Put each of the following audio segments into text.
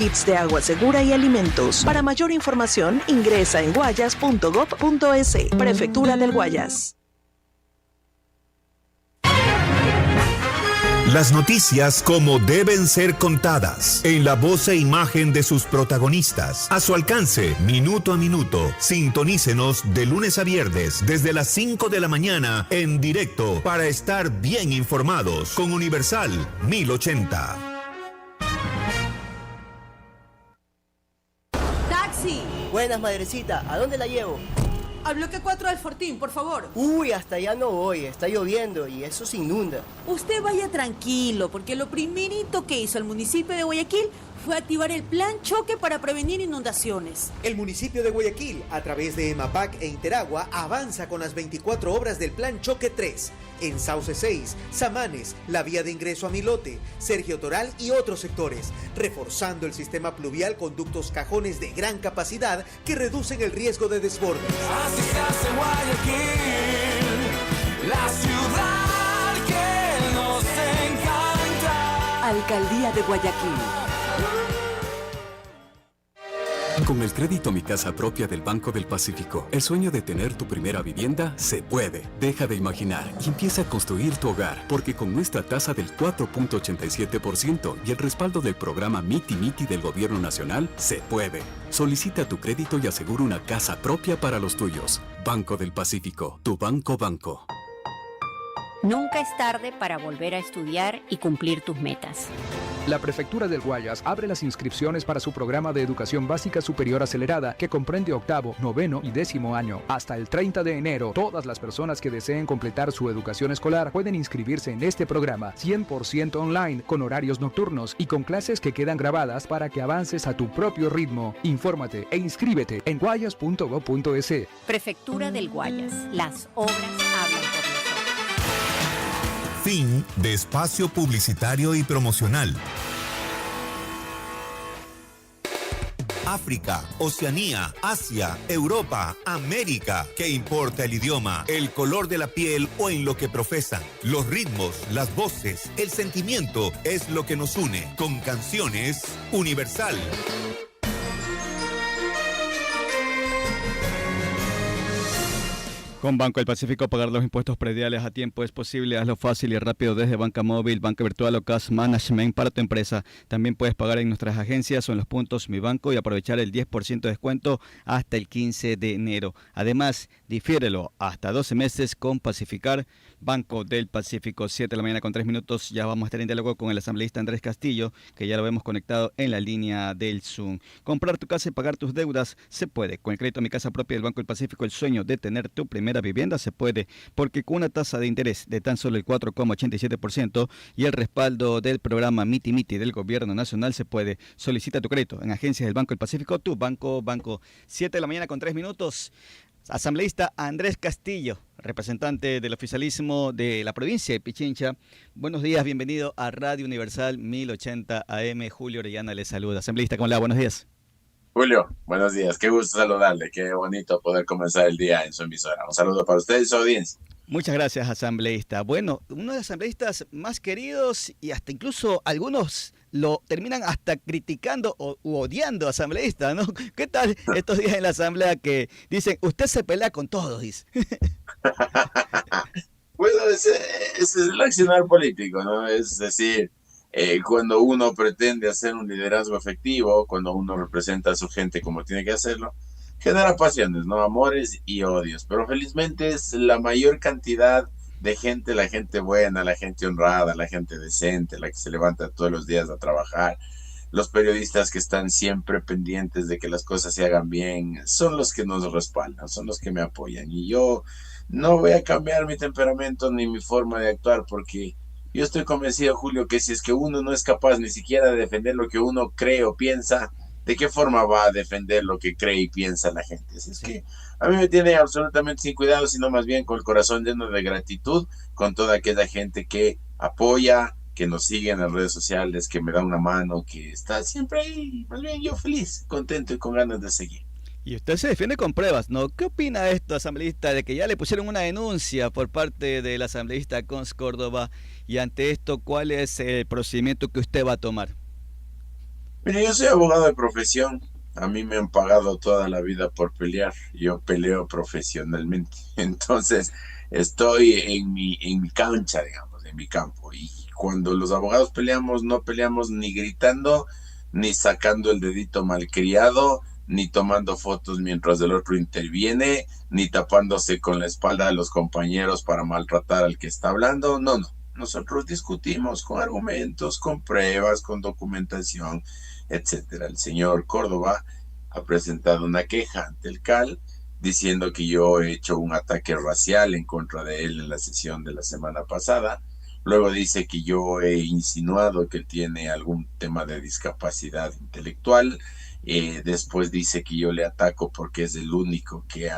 Kits de agua segura y alimentos. Para mayor información, ingresa en guayas.gov.es. Prefectura del Guayas. Las noticias como deben ser contadas, en la voz e imagen de sus protagonistas, a su alcance, minuto a minuto. Sintonícenos de lunes a viernes, desde las 5 de la mañana, en directo, para estar bien informados, con Universal 1080. ¡Taxi! Buenas, madrecita, ¿a dónde la llevo? Al bloque 4 del Fortín, por favor. Uy, hasta allá no voy, está lloviendo y eso se inunda. Usted vaya tranquilo, porque lo primerito que hizo el municipio de Guayaquil fue activar el plan choque para prevenir inundaciones. El municipio de Guayaquil, a través de EMAPAC e Interagua, avanza con las 24 obras del plan choque 3. En Sauce 6, Samanes, la vía de ingreso a Milote, Sergio Toral y otros sectores, reforzando el sistema pluvial con ductos cajones de gran capacidad que reducen el riesgo de desbordes. Así se hace Guayaquil, la ciudad que nos encanta. Alcaldía de Guayaquil. Con el crédito Mi Casa Propia del Banco del Pacífico, el sueño de tener tu primera vivienda se puede. Deja de imaginar y empieza a construir tu hogar, porque con nuestra tasa del 4.87% y el respaldo del programa Miti Miti del Gobierno Nacional, se puede. Solicita tu crédito y asegura una casa propia para los tuyos. Banco del Pacífico, tu banco. Nunca es tarde para volver a estudiar y cumplir tus metas. La Prefectura del Guayas abre las inscripciones para su programa de educación básica superior acelerada, que comprende octavo, noveno y 10º año. Hasta el 30 de enero, todas las personas que deseen completar su educación escolar pueden inscribirse en este programa 100% online, con horarios nocturnos y con clases que quedan grabadas para que avances a tu propio ritmo. Infórmate e inscríbete en guayas.gov.es. Prefectura del Guayas. Las obras hablan por nosotros. Fin de espacio publicitario y promocional. África, Oceanía, Asia, Europa, América. ¿Qué importa el idioma, el color de la piel o en lo que profesan? Los ritmos, las voces, el sentimiento es lo que nos une. Con canciones Universal. Con Banco del Pacífico, pagar los impuestos prediales a tiempo es posible. Hazlo fácil y rápido desde banca móvil, banca virtual o cash management para tu empresa. También puedes pagar en nuestras agencias o en los puntos Mi Banco y aprovechar el 10% de descuento hasta el 15 de enero. Además, difiérelo hasta 12 meses con Pacificar. Banco del Pacífico, 7 de la mañana con 3 minutos. Ya vamos a estar en diálogo con el asambleísta Andrés Castillo, que ya lo vemos conectado en la línea del Zoom. Comprar tu casa y pagar tus deudas se puede. Con el crédito Mi Casa Propia del Banco del Pacífico, el sueño de tener tu primera vivienda se puede, porque con una tasa de interés de tan solo el 4,87% y el respaldo del programa Miti Miti del Gobierno Nacional se puede. Solicita tu crédito en agencias del Banco del Pacífico, tu banco. 7 de la mañana con 3 minutos. Asambleísta Andrés Castillo, representante del oficialismo de la provincia de Pichincha. Buenos días, bienvenido a Radio Universal 1080 AM. Julio Orellana le saluda. Asambleísta, ¿cómo le va? Buenos días. Julio, buenos días. Qué gusto saludarle. Qué bonito poder comenzar el día en su emisora. Un saludo para usted y su audiencia. Muchas gracias, asambleísta. Bueno, uno de los asambleístas más queridos y hasta incluso algunos lo terminan hasta criticando u odiando, asambleísta, ¿no? ¿Qué tal estos días en la asamblea que dicen, usted se pelea con todos, dice? Bueno, es el accionar político, ¿no? Es decir, cuando uno pretende hacer un liderazgo efectivo, cuando uno representa a su gente como tiene que hacerlo, genera pasiones, ¿no? Amores y odios. Pero felizmente es la mayor cantidad de gente, la gente buena, la gente honrada, la gente decente, la que se levanta todos los días a trabajar. Los periodistas que están siempre pendientes de que las cosas se hagan bien, son los que nos respaldan, son los que me apoyan. Y yo no voy a cambiar mi temperamento ni mi forma de actuar, porque yo estoy convencido, Julio, que si es que uno no es capaz ni siquiera de defender lo que uno cree o piensa, ¿de qué forma va a defender lo que cree y piensa la gente? Así es que a mí me tiene absolutamente sin cuidado, sino más bien con el corazón lleno de gratitud con toda aquella gente que apoya, que nos sigue en las redes sociales, que me da una mano, que está siempre ahí. Más bien yo feliz, contento y con ganas de seguir. Y usted se defiende con pruebas, ¿no? ¿Qué opina esto, asambleísta, de que ya le pusieron una denuncia por parte del asambleísta Cons Córdoba? Y ante esto, ¿cuál es el procedimiento que usted va a tomar? Mire, yo soy abogado de profesión. A mí me han pagado toda la vida por pelear. Yo peleo profesionalmente. Entonces, estoy en mi cancha, digamos, en mi campo. Y cuando los abogados peleamos, no peleamos ni gritando, ni sacando el dedito malcriado, ni tomando fotos mientras el otro interviene, ni tapándose con la espalda de los compañeros para maltratar al que está hablando. No, no. Nosotros discutimos con argumentos, con pruebas, con documentación, etcétera. El señor Córdoba ha presentado una queja ante el CAL diciendo que yo he hecho un ataque racial en contra de él en la sesión de la semana pasada. Luego dice que yo he insinuado que él tiene algún tema de discapacidad intelectual. Después dice que yo le ataco porque es el único que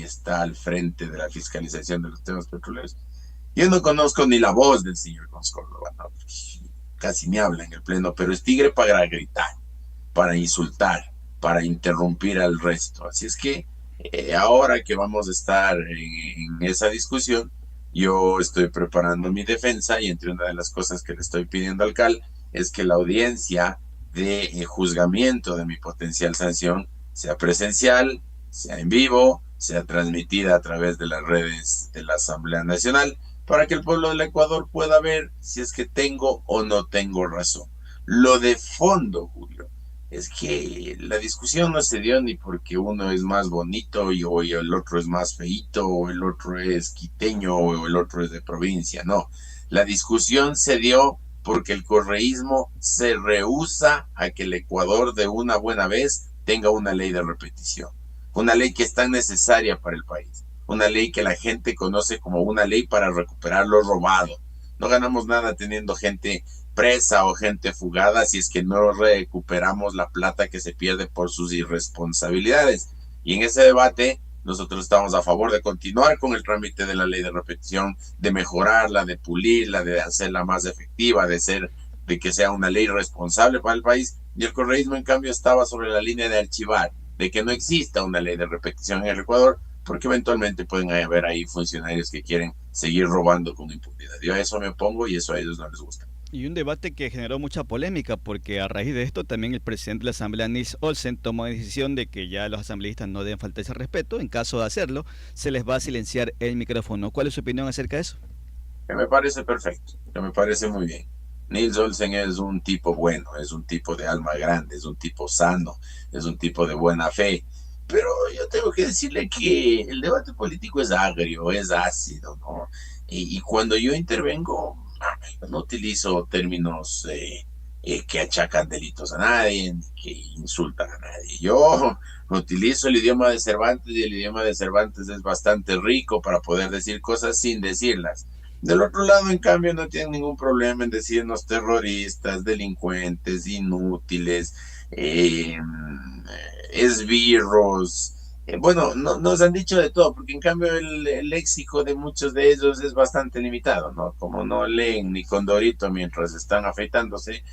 está al frente de la fiscalización de los temas petroleros. Yo no conozco ni la voz del señor Córdoba, ¿no? Casi me habla en el pleno, pero es tigre para gritar, para insultar, para interrumpir al resto. Así es que ahora que vamos a estar en esa discusión, yo estoy preparando mi defensa y entre una de las cosas que le estoy pidiendo al CAL es que la audiencia de juzgamiento de mi potencial sanción sea presencial, sea en vivo, sea transmitida a través de las redes de la Asamblea Nacional, para que el pueblo del Ecuador pueda ver si es que tengo o no tengo razón. Lo de fondo, Julio, es que la discusión no se dio ni porque uno es más bonito o el otro es más feíto, o el otro es quiteño, o el otro es de provincia, no. La discusión se dio porque el correísmo se rehúsa a que el Ecuador de una buena vez tenga una ley de repetición, una ley que es tan necesaria para el país, una ley que la gente conoce como una ley para recuperar lo robado. No ganamos nada teniendo gente presa o gente fugada si es que no recuperamos la plata que se pierde por sus irresponsabilidades. Y en ese debate nosotros estamos a favor de continuar con el trámite de la ley de repetición, de mejorarla, de pulirla, de hacerla más efectiva, de que sea una ley responsable para el país. Y el correísmo, en cambio, estaba sobre la línea de archivar, de que no exista una ley de repetición en el Ecuador, porque eventualmente pueden haber ahí funcionarios que quieren seguir robando con impunidad. Yo a eso me opongo y eso a ellos no les gusta. Y un debate que generó mucha polémica porque a raíz de esto también el presidente de la Asamblea, Nils Olsen, tomó la decisión de que ya los asambleístas no deben faltar ese respeto. En caso de hacerlo, se les va a silenciar el micrófono. ¿Cuál es su opinión acerca de eso? Que me parece perfecto, que me parece muy bien. Nils Olsen es un tipo bueno, es un tipo de alma grande, es un tipo sano, es un tipo de buena fe. Pero yo tengo que decirle que el debate político es agrio, es ácido, ¿no? Y cuando yo intervengo, no utilizo términos que achacan delitos a nadie, ni que insultan a nadie. Yo utilizo el idioma de Cervantes y el idioma de Cervantes es bastante rico para poder decir cosas sin decirlas. Del otro lado, en cambio, no tienen ningún problema en decirnos terroristas, delincuentes, inútiles, esbirros. Bueno, nos han dicho de todo, porque en cambio el léxico de muchos de ellos es bastante limitado, ¿no? Como no leen ni Condorito mientras están afeitándose,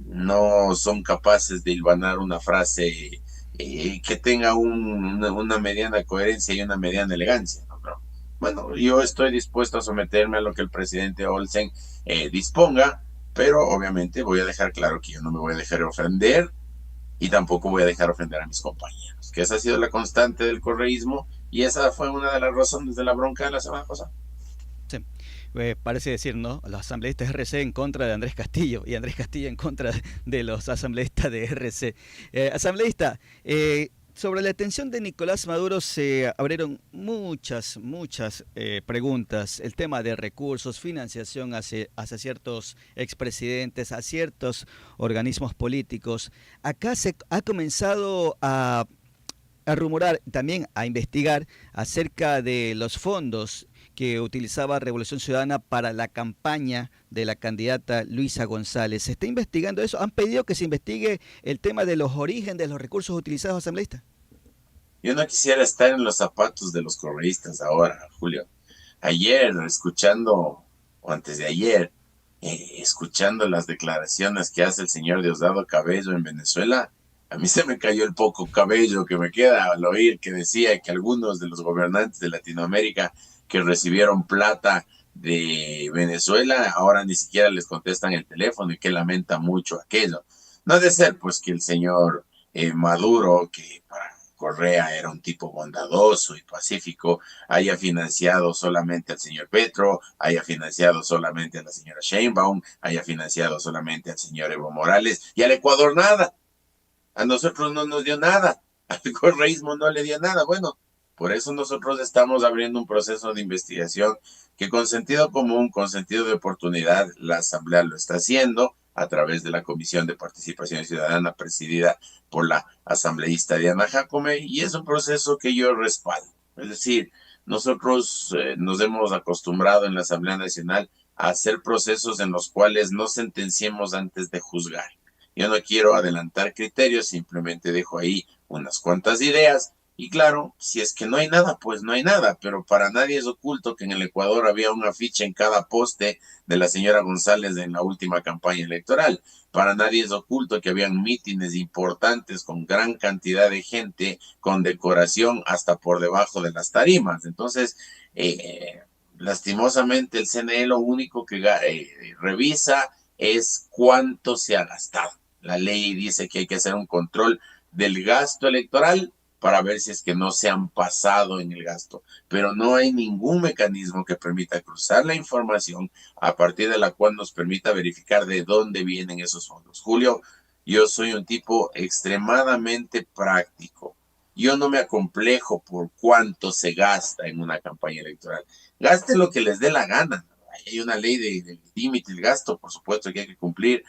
no son capaces de hilvanar una frase que tenga una mediana coherencia y una mediana elegancia, ¿no? Pero, bueno, yo estoy dispuesto a someterme a lo que el presidente Olsen disponga, pero obviamente voy a dejar claro que yo no me voy a dejar ofender y tampoco voy a dejar ofender a mis compañeros, que esa ha sido la constante del correísmo y esa fue una de las razones de la bronca de la semana pasada. Sí. Parece decir, ¿no? Los asambleístas de RC en contra de Andrés Castillo y Andrés Castillo en contra de los asambleístas de RC. Asambleísta, sobre la detención de Nicolás Maduro se abrieron muchas preguntas. El tema de recursos, financiación hacia ciertos expresidentes, a ciertos organismos políticos. Acá se ha comenzado a rumorar, también a investigar acerca de los fondos que utilizaba Revolución Ciudadana para la campaña de la candidata Luisa González. ¿Se está investigando eso? ¿Han pedido que se investigue el tema de los orígenes de los recursos utilizados, asambleísta? Yo no quisiera estar en los zapatos de los correístas ahora, Julio. Ayer, o antes de ayer, escuchando las declaraciones que hace el señor Diosdado Cabello en Venezuela, a mí se me cayó el poco cabello que me queda al oír que decía que algunos de los gobernantes de Latinoamérica que recibieron plata de Venezuela ahora ni siquiera les contestan el teléfono y que lamenta mucho aquello. No ha de ser pues que el señor Maduro, que para Correa era un tipo bondadoso y pacífico, haya financiado solamente al señor Petro, haya financiado solamente a la señora Sheinbaum, haya financiado solamente al señor Evo Morales y al Ecuador nada. A nosotros no nos dio nada, al correísmo no le dio nada. Bueno, por eso nosotros estamos abriendo un proceso de investigación que con sentido común, con sentido de oportunidad, la Asamblea lo está haciendo a través de la Comisión de Participación Ciudadana presidida por la asambleísta Diana Jacome, y es un proceso que yo respaldo. Es decir, nosotros nos hemos acostumbrado en la Asamblea Nacional a hacer procesos en los cuales no sentenciemos antes de juzgar. Yo no quiero adelantar criterios, simplemente dejo ahí unas cuantas ideas. Y claro, si es que no hay nada, pues no hay nada, pero para nadie es oculto que en el Ecuador había un afiche en cada poste de la señora González en la última campaña electoral. Para nadie es oculto que habían mítines importantes con gran cantidad de gente, con decoración hasta por debajo de las tarimas. Entonces, lastimosamente el CNE lo único que revisa es cuánto se ha gastado. La ley dice que hay que hacer un control del gasto electoral para ver si es que no se han pasado en el gasto, pero no hay ningún mecanismo que permita cruzar la información a partir de la cual nos permita verificar de dónde vienen esos fondos. Julio, yo soy un tipo extremadamente práctico. Yo no me acomplejo por cuánto se gasta en una campaña electoral. Gasten lo que les dé la gana. Hay una ley de límite del gasto, por supuesto, que hay que cumplir,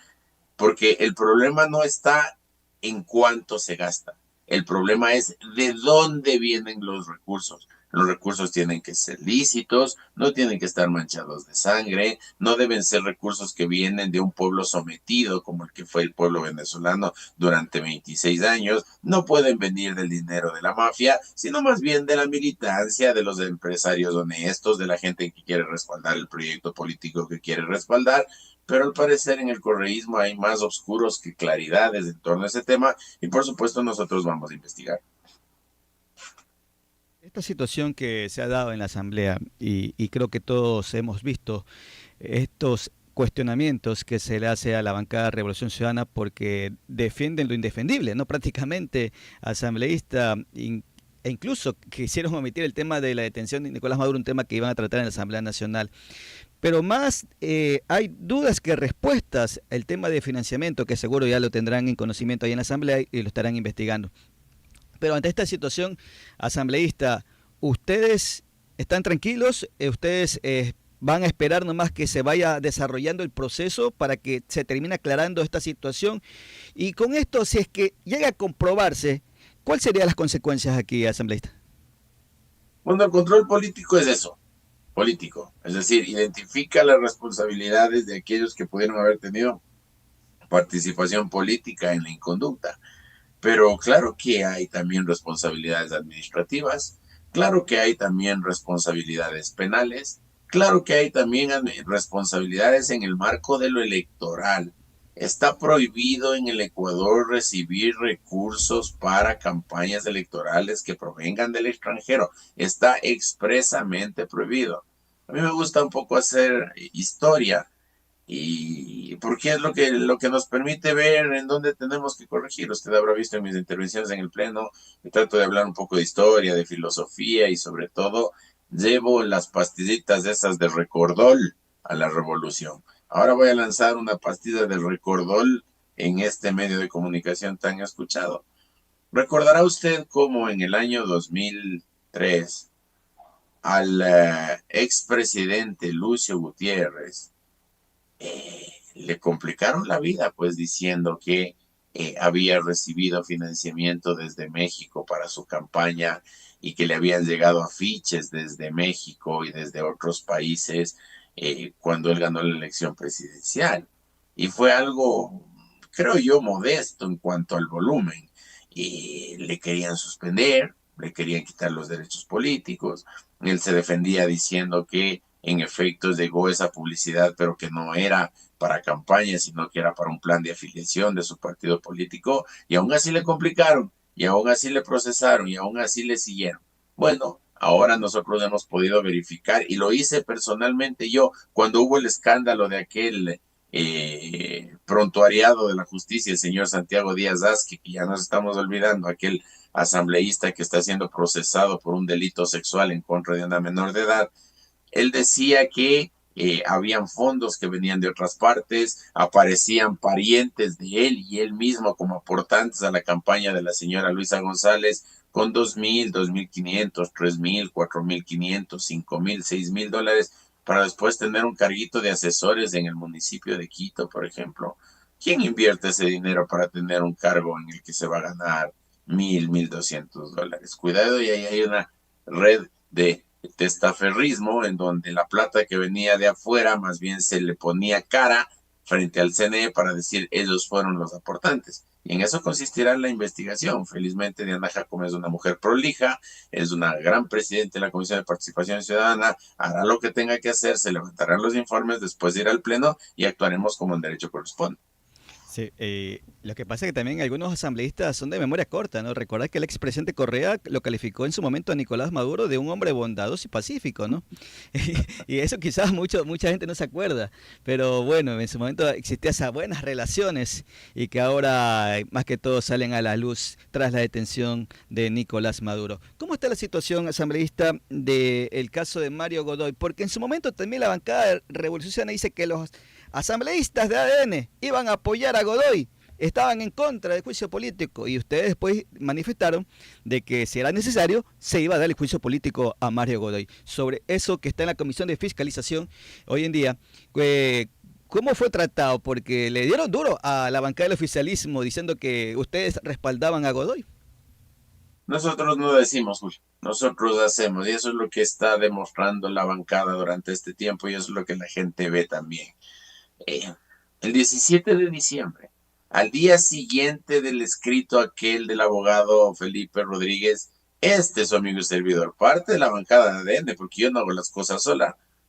porque el problema no está en cuánto se gasta. El problema es de dónde vienen los recursos. Los recursos tienen que ser lícitos, no tienen que estar manchados de sangre, no deben ser recursos que vienen de un pueblo sometido como el que fue el pueblo venezolano durante 26 años, no pueden venir del dinero de la mafia, sino más bien de la militancia, de los empresarios honestos, de la gente que quiere respaldar el proyecto político que quiere respaldar. Pero al parecer en el correísmo hay más oscuros que claridades en torno a ese tema y por supuesto nosotros vamos a investigar. Esta situación que se ha dado en la Asamblea y creo que todos hemos visto estos cuestionamientos que se le hace a la bancada de Revolución Ciudadana porque defienden lo indefendible, ¿no? Prácticamente asambleísta e incluso quisieron omitir el tema de la detención de Nicolás Maduro, un tema que iban a tratar en la Asamblea Nacional. Pero más hay dudas que respuestas. El tema de financiamiento, que seguro ya lo tendrán en conocimiento ahí en la Asamblea y lo estarán investigando. Pero ante esta situación, asambleísta, ¿ustedes están tranquilos? ¿Ustedes van a esperar nomás que se vaya desarrollando el proceso para que se termine aclarando esta situación? Y con esto, si es que llega a comprobarse, ¿cuáles serían las consecuencias aquí, asambleísta? Bueno, el control político es eso. Político, es decir, identifica las responsabilidades de aquellos que pudieron haber tenido participación política en la inconducta. Pero claro que hay también responsabilidades administrativas, claro que hay también responsabilidades penales, claro que hay también responsabilidades en el marco de lo electoral. Está prohibido en el Ecuador recibir recursos para campañas electorales que provengan del extranjero. Está expresamente prohibido. A mí me gusta un poco hacer historia y porque es lo que nos permite ver en dónde tenemos que corregir. Usted habrá visto en mis intervenciones en el Pleno, que trato de hablar un poco de historia, de filosofía y sobre todo llevo las pastillitas esas de Recordol a la revolución. Ahora voy a lanzar una pastilla de Recordol en este medio de comunicación tan escuchado. Recordará usted cómo en el año 2003 al expresidente Lucio Gutiérrez le complicaron la vida, pues diciendo que había recibido financiamiento desde México para su campaña y que le habían llegado afiches desde México y desde otros países cuando él ganó la elección presidencial. Y fue algo, creo yo, modesto en cuanto al volumen. Y le querían suspender, le querían quitar los derechos políticos. Él se defendía diciendo que en efecto llegó esa publicidad, pero que no era para campaña, sino que era para un plan de afiliación de su partido político. Y aún así le complicaron, y aún así le procesaron, y aún así le siguieron. Bueno, ahora nosotros hemos podido verificar, y lo hice personalmente yo, cuando hubo el escándalo de aquel prontuariado de la justicia, el señor Santiago Díaz Azque, que ya nos estamos olvidando, aquel asambleísta que está siendo procesado por un delito sexual en contra de una menor de edad. Él decía que habían fondos que venían de otras partes, aparecían parientes de él y él mismo como aportantes a la campaña de la señora Luisa González con 2,000, 2,500, 3,000, 4,500, 5,000, 6,000 dólares para después tener un carguito de asesores en el municipio de Quito, por ejemplo. ¿Quién invierte ese dinero para tener un cargo en el que se va a ganar 1,000, 1,200 dólares? Cuidado, y ahí hay una red de testaferrismo en donde la plata que venía de afuera más bien se le ponía cara frente al CNE para decir ellos fueron los aportantes. Y en eso consistirá la investigación. Felizmente Diana Jacome es una mujer prolija, es una gran presidenta de la Comisión de Participación Ciudadana, hará lo que tenga que hacer, se levantarán los informes después de ir al Pleno y actuaremos como en derecho corresponde. Sí, lo que pasa es que también algunos asambleístas son de memoria corta, ¿no? Recordad que el expresidente Correa lo calificó en su momento a Nicolás Maduro de un hombre bondadoso y pacífico, ¿no? Y eso quizás mucha gente no se acuerda, pero bueno, en su momento existían esas buenas relaciones y que ahora más que todo salen a la luz tras la detención de Nicolás Maduro. ¿Cómo está la situación asambleísta del caso de Mario Godoy? Porque en su momento también la bancada revolucionaria dice que los asambleístas de ADN iban a apoyar a Godoy, estaban en contra del juicio político y ustedes después manifestaron de que si era necesario se iba a dar el juicio político a Mario Godoy. Sobre eso que está en la Comisión de Fiscalización hoy en día, ¿cómo fue tratado? Porque le dieron duro a la bancada del oficialismo diciendo que ustedes respaldaban a Godoy. Nosotros no decimos, Julio, nosotros hacemos, y eso es lo que está demostrando la bancada durante este tiempo y eso es lo que la gente ve también. El 17 de diciembre, al día siguiente del escrito aquel del abogado Felipe Rodríguez, su amigo y servidor, parte de la bancada de ADN, porque yo no hago las cosas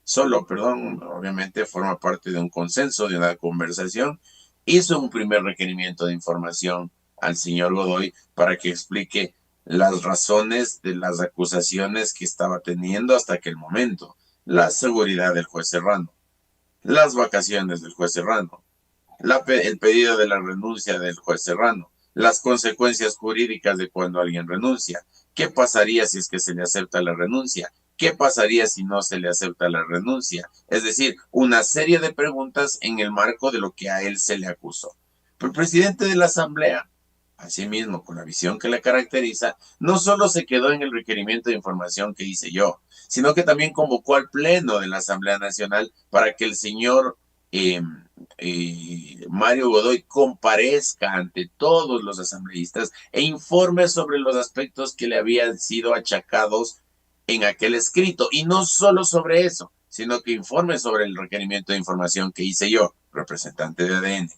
solo, obviamente forma parte de un consenso, de una conversación, hizo un primer requerimiento de información al señor Godoy para que explique las razones de las acusaciones que estaba teniendo hasta aquel momento, la seguridad del juez Serrano, las vacaciones del juez Serrano, el pedido de la renuncia del juez Serrano, las consecuencias jurídicas de cuando alguien renuncia, qué pasaría si es que se le acepta la renuncia, qué pasaría si no se le acepta la renuncia, es decir, una serie de preguntas en el marco de lo que a él se le acusó. Pero el presidente de la Asamblea, asimismo, con la visión que le caracteriza, no solo se quedó en el requerimiento de información que hice yo, sino que también convocó al Pleno de la Asamblea Nacional para que el señor Mario Godoy comparezca ante todos los asambleístas e informe sobre los aspectos que le habían sido achacados en aquel escrito. Y no solo sobre eso, sino que informe sobre el requerimiento de información que hice yo, representante de ADN.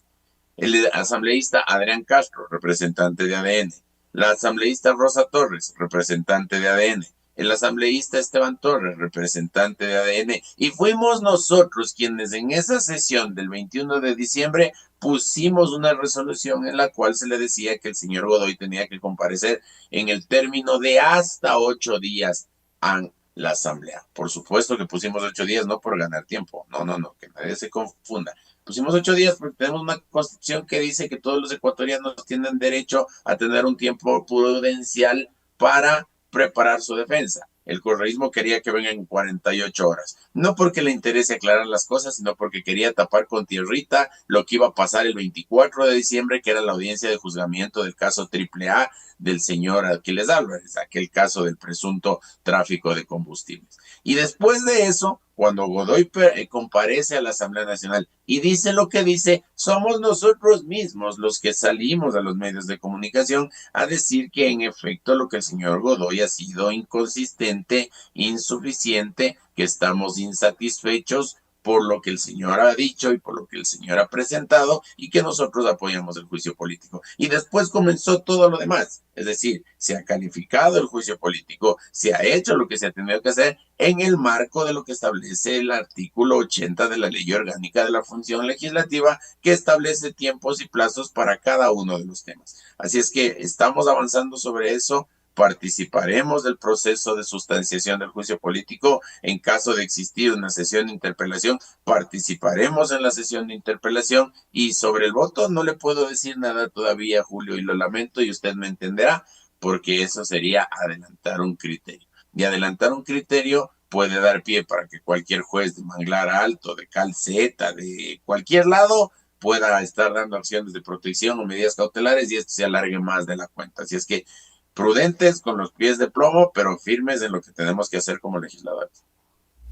El asambleísta Adrián Castro, representante de ADN. La asambleísta Rosa Torres, representante de ADN. El asambleísta Esteban Torres, representante de ADN. Y fuimos nosotros quienes en esa sesión del 21 de diciembre pusimos una resolución en la cual se le decía que el señor Godoy tenía que comparecer en el término de hasta 8 días a la asamblea. Por supuesto que pusimos 8 días, no por ganar tiempo. No, que nadie se confunda. Pusimos 8 días porque tenemos una constitución que dice que todos los ecuatorianos tienen derecho a tener un tiempo prudencial para preparar su defensa. El correísmo quería que vengan en 48 horas. No porque le interese aclarar las cosas, sino porque quería tapar con tierrita lo que iba a pasar el 24 de diciembre, que era la audiencia de juzgamiento del caso AAA del señor Aquiles Álvarez, aquel caso del presunto tráfico de combustibles. Y después de eso, cuando Godoy comparece a la Asamblea Nacional y dice lo que dice, somos nosotros mismos los que salimos a los medios de comunicación a decir que en efecto lo que el señor Godoy ha sido inconsistente, insuficiente, que estamos insatisfechos por lo que el señor ha dicho y por lo que el señor ha presentado y que nosotros apoyamos el juicio político. Y después comenzó todo lo demás, es decir, se ha calificado el juicio político, se ha hecho lo que se ha tenido que hacer en el marco de lo que establece el artículo 80 de la Ley Orgánica de la Función Legislativa, que establece tiempos y plazos para cada uno de los temas. Así es que estamos avanzando sobre eso. participaremos del proceso de sustanciación del juicio político. En caso de existir una sesión de interpelación, participaremos en la sesión de interpelación, y sobre el voto no le puedo decir nada todavía, Julio, y lo lamento y usted me entenderá, porque eso sería adelantar un criterio. Y adelantar un criterio puede dar pie para que cualquier juez de Manglar Alto, de Calceta, de cualquier lado, pueda estar dando acciones de protección o medidas cautelares y esto se alargue más de la cuenta. Así es que prudentes, con los pies de plomo, pero firmes en lo que tenemos que hacer como legisladores.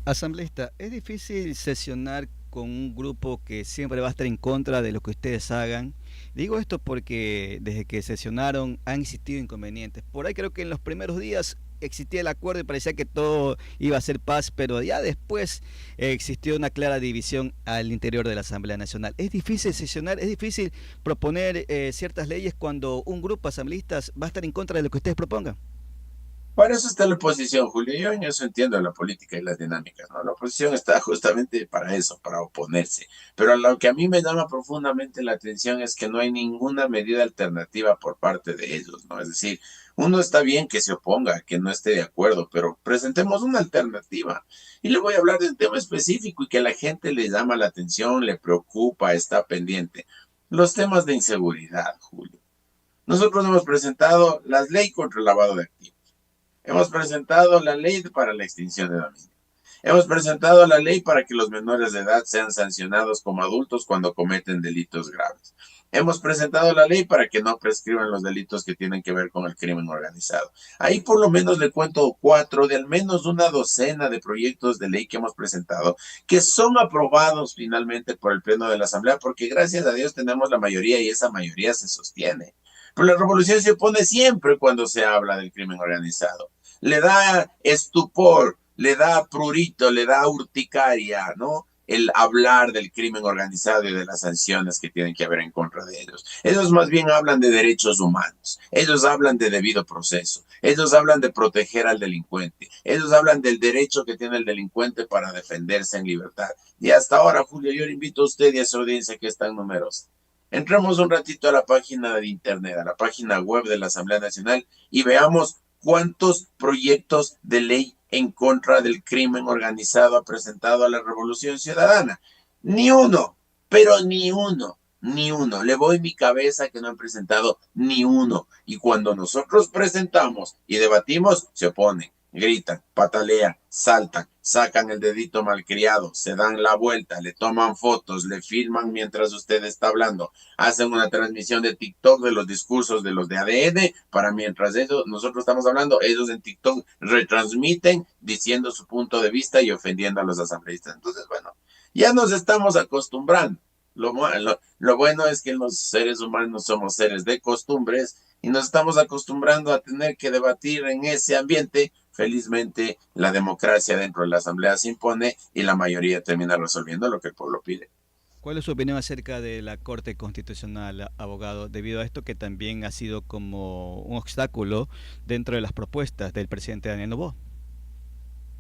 Asambleísta, es difícil sesionar con un grupo que siempre va a estar en contra de lo que ustedes hagan. Digo esto porque desde que sesionaron han existido inconvenientes. Por ahí creo que en los primeros días existía el acuerdo y parecía que todo iba a ser paz, pero ya después existió una clara división al interior de la Asamblea Nacional. Es difícil sesionar, es difícil proponer ciertas leyes cuando un grupo de asambleístas va a estar en contra de lo que ustedes propongan. Para eso está la oposición, Julio. Yo en eso entiendo la política y las dinámicas, ¿no? La oposición está justamente para eso, para oponerse. Pero lo que a mí me llama profundamente la atención es que no hay ninguna medida alternativa por parte de ellos, ¿no? Es decir, uno está bien que se oponga, que no esté de acuerdo, pero presentemos una alternativa. Y le voy a hablar de un tema específico y que a la gente le llama la atención, le preocupa, está pendiente. Los temas de inseguridad, Julio. Nosotros hemos presentado la ley contra el lavado de activos. Hemos presentado la ley para la extinción de dominio. Hemos presentado la ley para que los menores de edad sean sancionados como adultos cuando cometen delitos graves. Hemos presentado la ley para que no prescriban los delitos que tienen que ver con el crimen organizado. Ahí por lo menos le cuento 4 de al menos una docena de proyectos de ley que hemos presentado, que son aprobados finalmente por el Pleno de la Asamblea, porque gracias a Dios tenemos la mayoría y esa mayoría se sostiene. Pero la revolución se opone siempre cuando se habla del crimen organizado. Le da estupor, le da prurito, le da urticaria, ¿no? El hablar del crimen organizado y de las sanciones que tienen que haber en contra de ellos. Ellos más bien hablan de derechos humanos, ellos hablan de debido proceso, ellos hablan de proteger al delincuente, ellos hablan del derecho que tiene el delincuente para defenderse en libertad. Y hasta ahora, Julio, yo le invito a usted y a su audiencia que es tan numerosa. Entremos un ratito a la página de internet, a la página web de la Asamblea Nacional y veamos cuántos proyectos de ley en contra del crimen organizado ha presentado a la Revolución Ciudadana. Ni uno, pero ni uno, ni uno. Le voy mi cabeza que no han presentado ni uno. Y cuando nosotros presentamos y debatimos, se oponen, gritan, patalean, saltan, sacan el dedito malcriado, se dan la vuelta, le toman fotos, le filman mientras usted está hablando, hacen una transmisión de TikTok de los discursos de los de ADN, para mientras nosotros estamos hablando, ellos en TikTok retransmiten diciendo su punto de vista y ofendiendo a los asambleístas. Entonces, bueno, ya nos estamos acostumbrando. Lo bueno es que los seres humanos somos seres de costumbres y nos estamos acostumbrando a tener que debatir en ese ambiente. Felizmente, la democracia dentro de la Asamblea se impone y la mayoría termina resolviendo lo que el pueblo pide. ¿Cuál es su opinión acerca de la Corte Constitucional, abogado, debido a esto que también ha sido como un obstáculo dentro de las propuestas del presidente Daniel Noboa?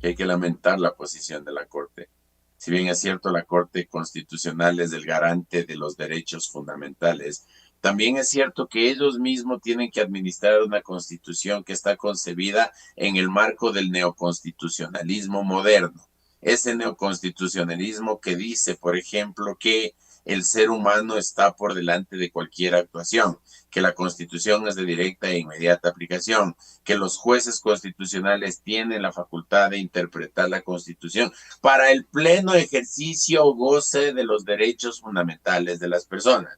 Hay que lamentar la posición de la Corte. Si bien es cierto, la Corte Constitucional es el garante de los derechos fundamentales, también es cierto que ellos mismos tienen que administrar una constitución que está concebida en el marco del neoconstitucionalismo moderno. Ese neoconstitucionalismo que dice, por ejemplo, que el ser humano está por delante de cualquier actuación, que la Constitución es de directa e inmediata aplicación, que los jueces constitucionales tienen la facultad de interpretar la Constitución para el pleno ejercicio o goce de los derechos fundamentales de las personas.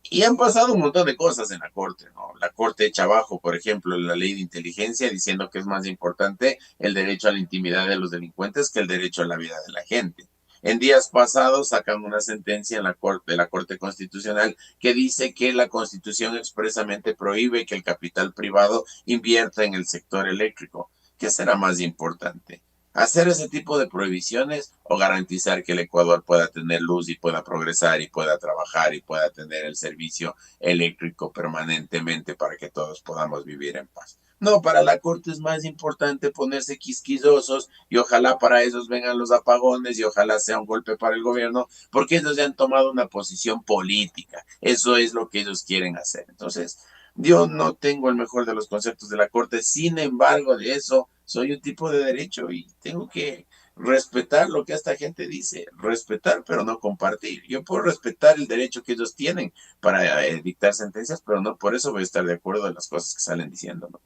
Y han pasado un montón de cosas en la Corte, ¿no? La Corte echa abajo, por ejemplo, la ley de inteligencia, diciendo que es más importante el derecho a la intimidad de los delincuentes que el derecho a la vida de la gente. En días pasados sacan una sentencia en de la Corte Constitucional que dice que la Constitución expresamente prohíbe que el capital privado invierta en el sector eléctrico. ¿Qué será más importante? ¿Hacer ese tipo de prohibiciones o garantizar que el Ecuador pueda tener luz y pueda progresar y pueda trabajar y pueda tener el servicio eléctrico permanentemente para que todos podamos vivir en paz? No, para la Corte es más importante ponerse quisquillosos y ojalá para ellos vengan los apagones y ojalá sea un golpe para el gobierno, porque ellos ya han tomado una posición política. Eso es lo que ellos quieren hacer. Entonces, Yo no tengo el mejor de los conceptos de la Corte, sin embargo, de eso soy un tipo de derecho y tengo que respetar lo que esta gente dice, respetar pero no compartir. Yo puedo respetar el derecho que ellos tienen para dictar sentencias, pero no por eso voy a estar de acuerdo en las cosas que salen diciendo, ¿no?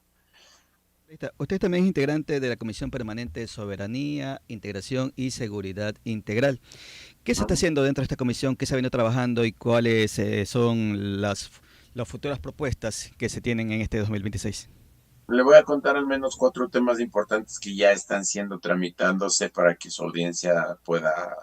Usted también es integrante de la Comisión Permanente de Soberanía, Integración y Seguridad Integral. ¿Qué se está haciendo dentro de esta comisión? ¿Qué se ha venido trabajando y cuáles son las futuras propuestas que se tienen en este 2026? Le voy a contar al menos 4 temas importantes que ya están siendo tramitándose para que su audiencia pueda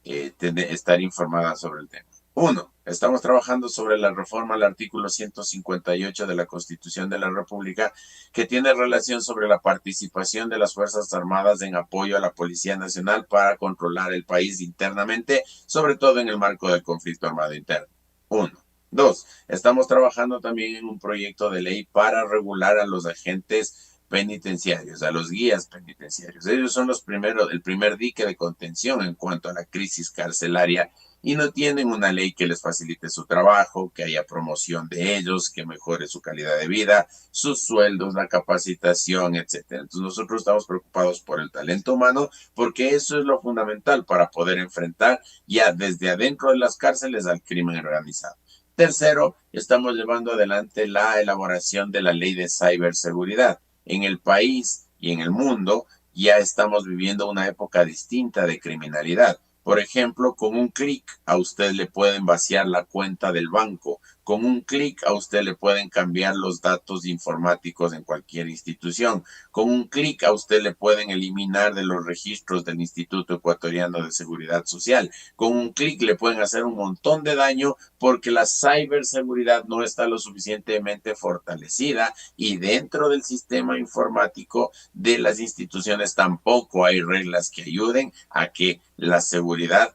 estar informada sobre el tema. 1. Estamos trabajando sobre la reforma al artículo 158 de la Constitución de la República, que tiene relación sobre la participación de las Fuerzas Armadas en apoyo a la Policía Nacional para controlar el país internamente, sobre todo en el marco del conflicto armado interno. 1. 2. Estamos trabajando también en un proyecto de ley para regular a los agentes penitenciarios, a los guías penitenciarios. Ellos son el primer dique de contención en cuanto a la crisis carcelaria y no tienen una ley que les facilite su trabajo, que haya promoción de ellos, que mejore su calidad de vida, sus sueldos, la capacitación, etcétera. Entonces nosotros estamos preocupados por el talento humano porque eso es lo fundamental para poder enfrentar ya desde adentro de las cárceles al crimen organizado. Tercero, estamos llevando adelante la elaboración de la ley de ciberseguridad. En el país y en el mundo ya estamos viviendo una época distinta de criminalidad. Por ejemplo, con un clic a usted le pueden vaciar la cuenta del banco. Con un clic a usted le pueden cambiar los datos informáticos en cualquier institución. Con un clic a usted le pueden eliminar de los registros del Instituto Ecuatoriano de Seguridad Social. Con un clic le pueden hacer un montón de daño porque la ciberseguridad no está lo suficientemente fortalecida y dentro del sistema informático de las instituciones tampoco hay reglas que ayuden a que la seguridad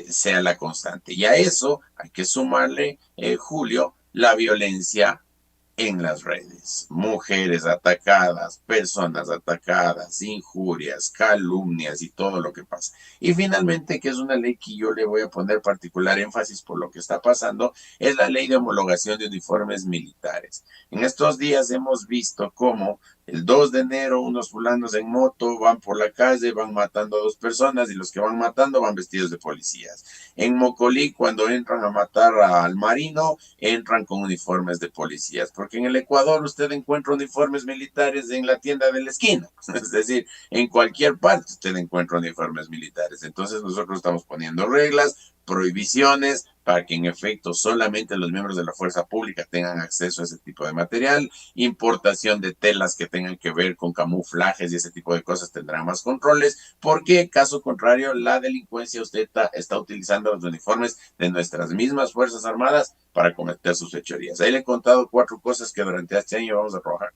sea la constante. Y a eso hay que sumarle, Julio, la violencia en las redes. Mujeres atacadas, personas atacadas, injurias, calumnias y todo lo que pasa. Y finalmente, que es una ley que yo le voy a poner particular énfasis por lo que está pasando, es la ley de homologación de uniformes militares. En estos días hemos visto cómo el 2 de enero unos fulanos en moto van por la calle, van matando a 2 personas y los que van matando van vestidos de policías. En Mocolí, cuando entran a matar al marino, entran con uniformes de policías, porque en el Ecuador usted encuentra uniformes militares en la tienda de la esquina, es decir, en cualquier parte usted encuentra uniformes militares. Entonces nosotros estamos poniendo reglas, prohibiciones, para que en efecto solamente los miembros de la fuerza pública tengan acceso a ese tipo de material, importación de telas que tengan que ver con camuflajes y ese tipo de cosas tendrá más controles, porque caso contrario la delincuencia usted está utilizando los uniformes de nuestras mismas Fuerzas Armadas para cometer sus fechorías. Ahí le he contado 4 cosas que durante este año vamos a trabajar.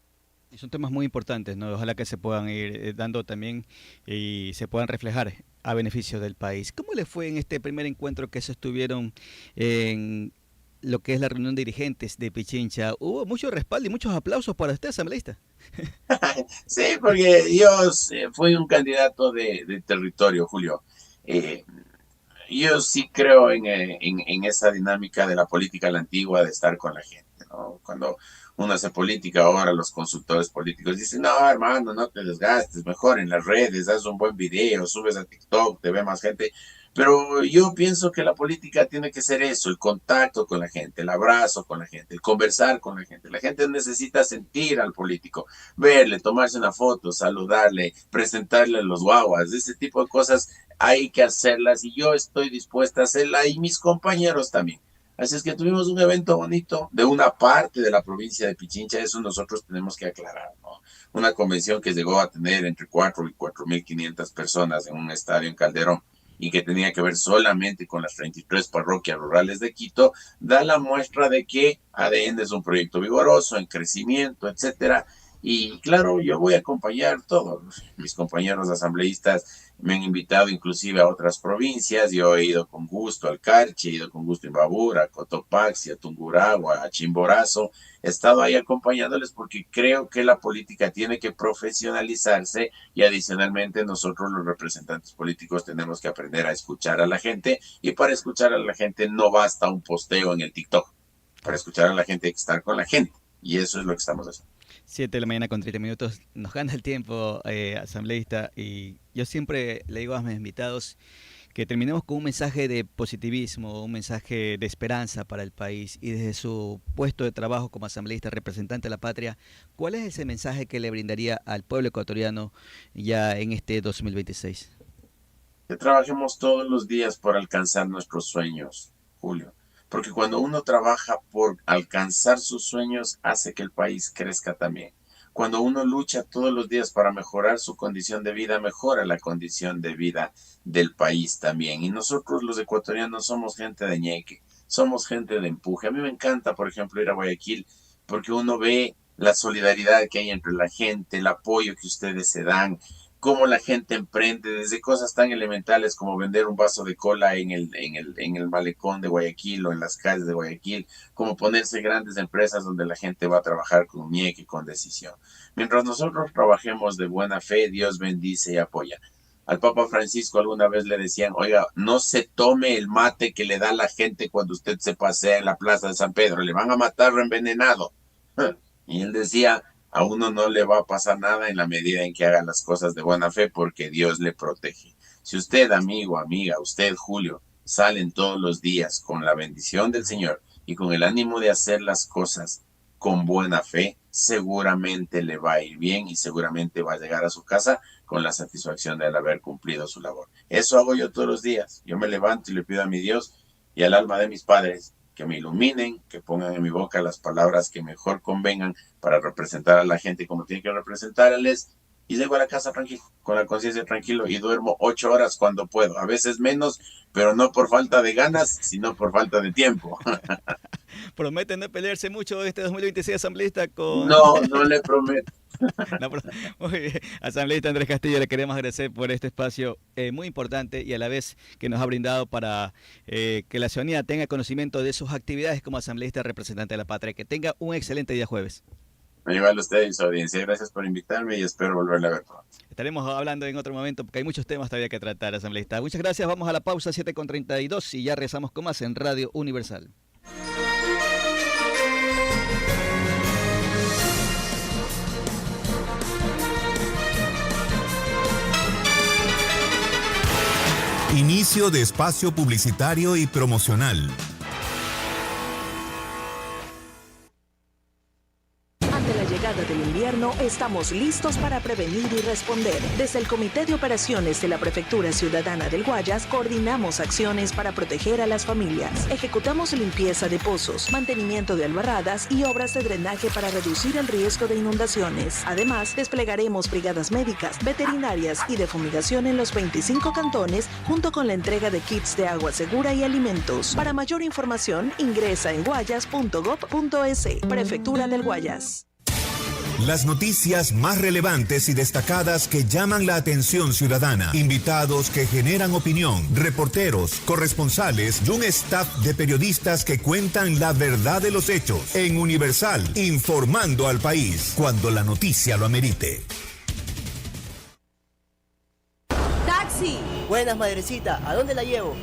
Y son temas muy importantes, ¿no? Ojalá que se puedan ir dando también y se puedan reflejar a beneficio del país. ¿Cómo le fue en este primer encuentro que se estuvieron en lo que es la reunión de dirigentes de Pichincha? Hubo mucho respaldo y muchos aplausos para usted, asambleísta. Sí, porque yo fui un candidato de territorio, Julio. Yo sí creo en esa dinámica de la política a la antigua de estar con la gente, ¿no? Cuando uno hace política ahora, los consultores políticos dicen, no, hermano, no te desgastes, mejor en las redes, haz un buen video, subes a TikTok, te ve más gente. Pero yo pienso que la política tiene que ser eso, el contacto con la gente, el abrazo con la gente, el conversar con la gente. La gente necesita sentir al político, verle, tomarse una foto, saludarle, presentarle los guaguas, ese tipo de cosas hay que hacerlas y yo estoy dispuesta a hacerla y mis compañeros también. Así es que tuvimos un evento bonito de una parte de la provincia de Pichincha, eso nosotros tenemos que aclarar, ¿no? Una convención que llegó a tener entre 4 y 4.500 personas en un estadio en Calderón y que tenía que ver solamente con las 33 parroquias rurales de Quito, da la muestra de que ADN es un proyecto vigoroso, en crecimiento, etcétera. Y claro, yo voy a acompañar todos mis compañeros asambleístas. Me han invitado inclusive a otras provincias. Yo he ido con gusto al Carchi, he ido con gusto a Imbabura, a Cotopaxi, a Tungurahua, a Chimborazo. He estado ahí acompañándoles porque creo que la política tiene que profesionalizarse y adicionalmente nosotros los representantes políticos tenemos que aprender a escuchar a la gente y para escuchar a la gente no basta un posteo en el TikTok. Para escuchar a la gente hay que estar con la gente. Y eso es lo que estamos haciendo. 7 de la mañana con 30 minutos. Nos gana el tiempo, asambleísta. Y yo siempre le digo a mis invitados que terminemos con un mensaje de positivismo, un mensaje de esperanza para el país. Y desde su puesto de trabajo como asambleísta, representante de la patria, ¿cuál es ese mensaje que le brindaría al pueblo ecuatoriano ya en este 2026? Que trabajemos todos los días por alcanzar nuestros sueños, Julio. Porque cuando uno trabaja por alcanzar sus sueños, hace que el país crezca también. Cuando uno lucha todos los días para mejorar su condición de vida, mejora la condición de vida del país también. Y nosotros los ecuatorianos somos gente de ñeque, somos gente de empuje. A mí me encanta, por ejemplo, ir a Guayaquil, porque uno ve la solidaridad que hay entre la gente, el apoyo que ustedes se dan, cómo la gente emprende desde cosas tan elementales como vender un vaso de cola en el malecón de Guayaquil o en las calles de Guayaquil, como ponerse grandes empresas donde la gente va a trabajar con ñeque y con decisión. Mientras nosotros trabajemos de buena fe, Dios bendice y apoya. Al Papa Francisco alguna vez le decían, oiga, no se tome el mate que le da la gente cuando usted se pasea en la plaza de San Pedro, le van a matar envenenado. Y él decía, a uno no le va a pasar nada en la medida en que haga las cosas de buena fe porque Dios le protege. Si usted, amigo, amiga, usted, Julio, salen todos los días con la bendición del Señor y con el ánimo de hacer las cosas con buena fe, seguramente le va a ir bien y seguramente va a llegar a su casa con la satisfacción de haber cumplido su labor. Eso hago yo todos los días. Yo me levanto y le pido a mi Dios y al alma de mis padres que me iluminen, que pongan en mi boca las palabras que mejor convengan para representar a la gente como tiene que representarles, y llego a la casa tranquilo, con la conciencia tranquilo, y duermo 8 horas cuando puedo, a veces menos, pero no por falta de ganas, sino por falta de tiempo. ¿Prometen no pelearse mucho este 2026, asambleísta? No, no le prometo. No, muy bien. Asambleísta Andrés Castillo, le queremos agradecer por este espacio muy importante y a la vez que nos ha brindado para que la ciudadanía tenga conocimiento de sus actividades como asambleísta representante de la patria. Que tenga un excelente día jueves. Igual a usted y su audiencia. Gracias por invitarme y espero volverle a ver pronto. Estaremos hablando en otro momento porque hay muchos temas todavía que tratar, asambleísta. Muchas gracias. Vamos a la pausa, 7:32, y ya regresamos con más en Radio Universal. Inicio de espacio publicitario y promocional. Ante la llegada del invierno, estamos listos para prevenir y responder. Desde el Comité de Operaciones de la Prefectura Ciudadana del Guayas, coordinamos acciones para proteger a las familias. Ejecutamos limpieza de pozos, mantenimiento de albarradas y obras de drenaje para reducir el riesgo de inundaciones. Además, desplegaremos brigadas médicas, veterinarias y de fumigación en los 25 cantones, junto con la entrega de kits de agua segura y alimentos. Para mayor información, ingresa en guayas.gov.es. Prefectura del Guayas. Las noticias más relevantes y destacadas que llaman la atención ciudadana, invitados que generan opinión, reporteros, corresponsales y un staff de periodistas que cuentan la verdad de los hechos. En Universal, informando al país cuando la noticia lo amerite. ¡Taxi! Buenas, madrecita. ¿A dónde la llevo?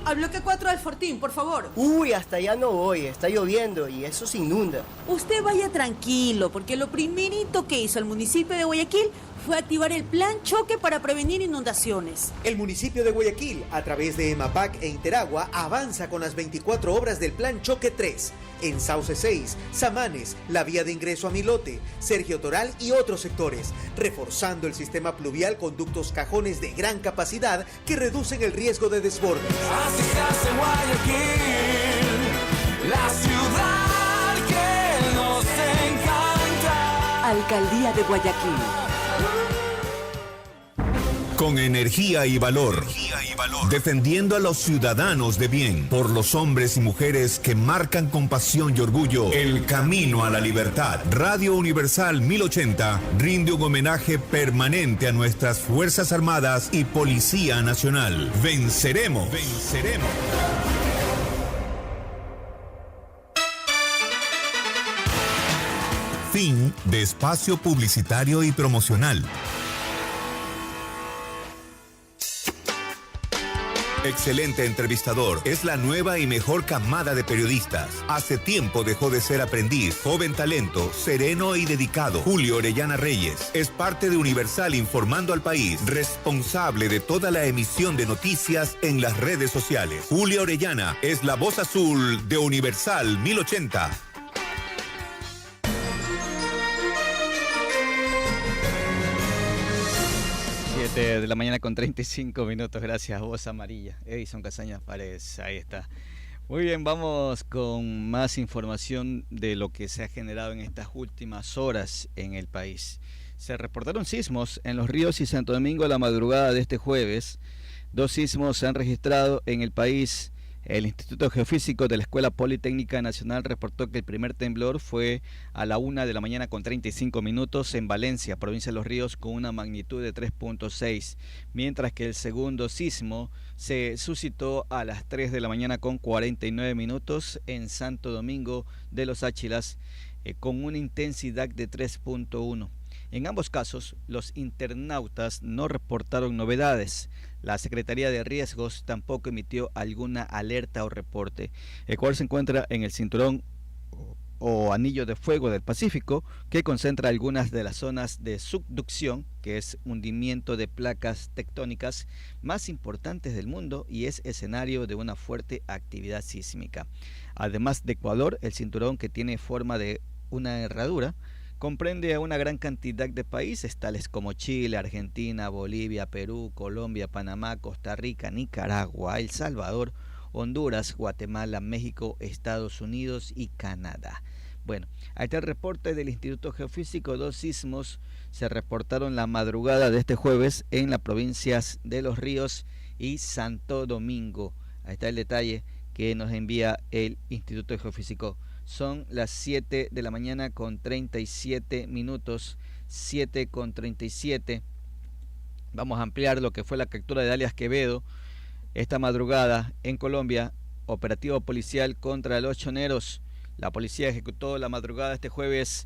Al bloque 4 del Fortín, por favor. Uy, hasta allá no voy. Está lloviendo y eso se inunda. Usted vaya tranquilo, porque lo primerito que hizo el municipio de Guayaquil fue activar el plan choque para prevenir inundaciones. El municipio de Guayaquil, a través de EMAPAC e Interagua, avanza con las 24 obras del Plan Choque 3. En Sauce 6, Samanes, la vía de ingreso a Milote, Sergio Toral y otros sectores, reforzando el sistema pluvial con ductos cajones de gran capacidad que reducen el riesgo de desbordes. Así se hace Guayaquil, la ciudad que nos encanta. Alcaldía de Guayaquil. Con energía y valor. Defendiendo a los ciudadanos de bien. Por los hombres y mujeres que marcan con pasión y orgullo el camino a la libertad. Radio Universal 1080 rinde un homenaje permanente a nuestras Fuerzas Armadas y Policía Nacional. Venceremos. Venceremos. Fin de espacio publicitario y promocional. Excelente entrevistador. Es la nueva y mejor camada de periodistas. Hace tiempo dejó de ser aprendiz. Joven talento, sereno y dedicado. Julio Orellana Reyes es parte de Universal informando al país. Responsable de toda la emisión de noticias en las redes sociales. Julio Orellana es la voz azul de Universal 1080. De la mañana con 35 minutos, gracias, voz amarilla. Edison Casañas Paredes, ahí está. Muy bien, vamos con más información de lo que se ha generado en estas últimas horas en el país. Se reportaron sismos en Los Ríos y Santo Domingo a la madrugada de este jueves. 2 sismos se han registrado en el país. El Instituto Geofísico de la Escuela Politécnica Nacional reportó que el primer temblor fue a la 1 de la mañana con 35 minutos en Valencia, provincia de Los Ríos, con una magnitud de 3.6, mientras que el segundo sismo se suscitó a las 3 de la mañana con 49 minutos en Santo Domingo de los Áchilas, con una intensidad de 3.1. En ambos casos, los internautas no reportaron novedades. La Secretaría de Riesgos tampoco emitió alguna alerta o reporte. Ecuador se encuentra en el cinturón o anillo de fuego del Pacífico, que concentra algunas de las zonas de subducción, que es hundimiento de placas tectónicas más importantes del mundo y es escenario de una fuerte actividad sísmica. Además de Ecuador, el cinturón, que tiene forma de una herradura, comprende a una gran cantidad de países tales como Chile, Argentina, Bolivia, Perú, Colombia, Panamá, Costa Rica, Nicaragua, El Salvador, Honduras, Guatemala, México, Estados Unidos y Canadá. Bueno, ahí está el reporte del Instituto Geofísico. 2 sismos se reportaron la madrugada de este jueves en las provincias de Los Ríos y Santo Domingo. Ahí está el detalle que nos envía el Instituto Geofísico. Son las 7 de la mañana con 37 minutos, 7 con 37. Vamos a ampliar lo que fue la captura de alias Quevedo esta madrugada en Colombia. Operativo policial contra los choneros. La policía ejecutó la madrugada de este jueves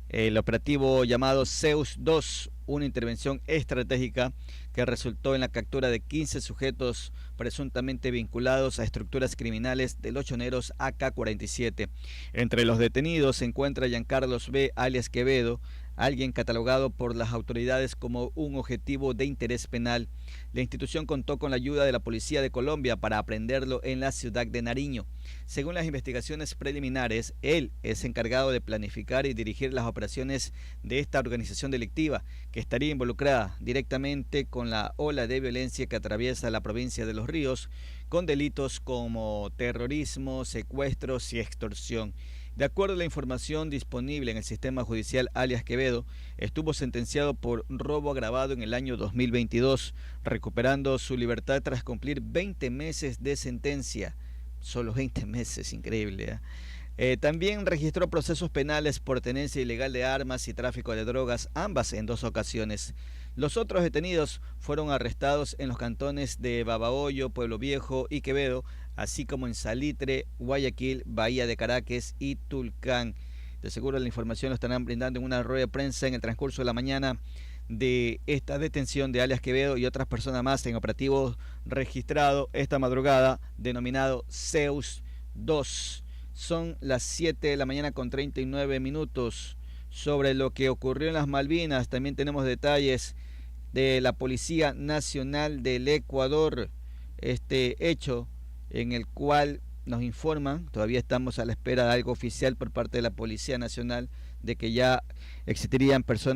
el operativo llamado Zeus 2, una intervención estratégica que resultó en la captura de 15 sujetos presuntamente vinculados a estructuras criminales de los choneros AK-47. Entre los detenidos se encuentra Giancarlos B., alias Quevedo, alguien catalogado por las autoridades como un objetivo de interés penal. La institución contó con la ayuda de la Policía de Colombia para aprenderlo en la ciudad de Nariño. Según las investigaciones preliminares, él es encargado de planificar y dirigir las operaciones de esta organización delictiva, que estaría involucrada directamente con la ola de violencia que atraviesa la provincia de Los Ríos, con delitos como terrorismo, secuestros y extorsión. De acuerdo a la información disponible en el sistema judicial, alias Quevedo estuvo sentenciado por robo agravado en el año 2022, recuperando su libertad tras cumplir 20 meses de sentencia. Solo 20 meses, increíble, ¿eh? También registró procesos penales por tenencia ilegal de armas y tráfico de drogas, ambas en 2 ocasiones. Los otros detenidos fueron arrestados en los cantones de Babahoyo, Pueblo Viejo y Quevedo, así como en Salitre, Guayaquil, Bahía de Caracas y Tulcán. De seguro la información lo estarán brindando en una rueda de prensa en el transcurso de la mañana de esta detención de alias Quevedo y otras personas más en operativo registrado esta madrugada denominado Zeus 2. Son las 7 de la mañana con 39 minutos. Sobre lo que ocurrió en las Malvinas también tenemos detalles de la Policía Nacional del Ecuador. Este hecho en el cual nos informan, todavía estamos a la espera de algo oficial por parte de la Policía Nacional, de que ya existirían personas